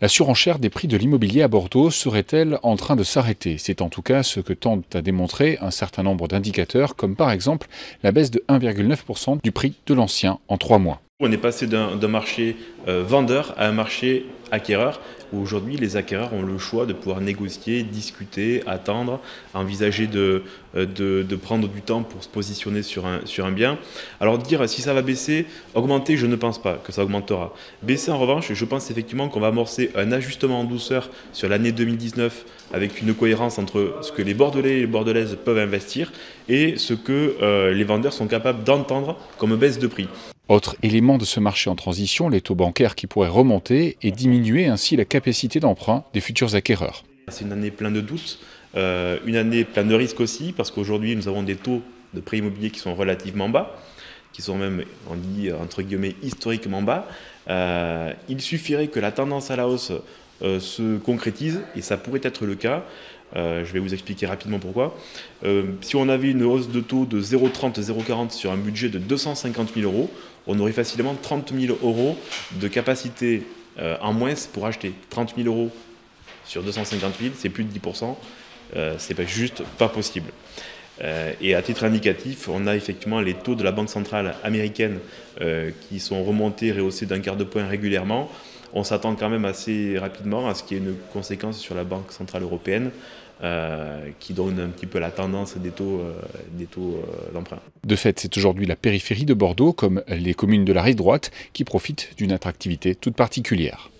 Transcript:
La surenchère des prix de l'immobilier à Bordeaux serait-elle en train de s'arrêter? C'est en tout cas ce que tentent à démontrer un certain nombre d'indicateurs, comme par exemple la baisse de 1,9% du prix de l'ancien en 3 mois. On est passé d'un marché vendeur à un marché acquéreur, où aujourd'hui les acquéreurs ont le choix de pouvoir négocier, discuter, attendre, envisager de prendre du temps pour se positionner sur un bien. Alors dire si ça va baisser, augmenter, je ne pense pas que ça augmentera. Baisser en revanche, je pense effectivement qu'on va amorcer un ajustement en douceur sur l'année 2019 avec une cohérence entre ce que les Bordelais et les Bordelaises peuvent investir et ce que les vendeurs sont capables d'entendre comme baisse de prix. Autre élément de ce marché en transition, les taux bancaires qui pourraient remonter et diminuer ainsi la capacité d'emprunt des futurs acquéreurs. C'est une année pleine de doutes, une année pleine de risques aussi, parce qu'aujourd'hui nous avons des taux de prêt immobilier qui sont relativement bas, qui sont même, on dit entre guillemets, historiquement bas. Il suffirait que la tendance à la hausse se concrétise, et ça pourrait être le cas. Je vais vous expliquer rapidement pourquoi. Si on avait une hausse de taux de 0,30, 0,40 sur un budget de 250 000 euros, on aurait facilement 30 000 euros de capacité en moins pour acheter. 30 000 euros sur 250 000, c'est plus de 10%. C'est pas possible. Et à titre indicatif, on a effectivement les taux de la Banque centrale américaine qui sont remontés, rehaussés d'un quart de point régulièrement. On s'attend quand même assez rapidement à ce qu'il y ait une conséquence sur la Banque centrale européenne qui donne un petit peu la tendance des taux d'emprunt. De fait, c'est aujourd'hui la périphérie de Bordeaux, comme les communes de la rive droite, qui profitent d'une attractivité toute particulière.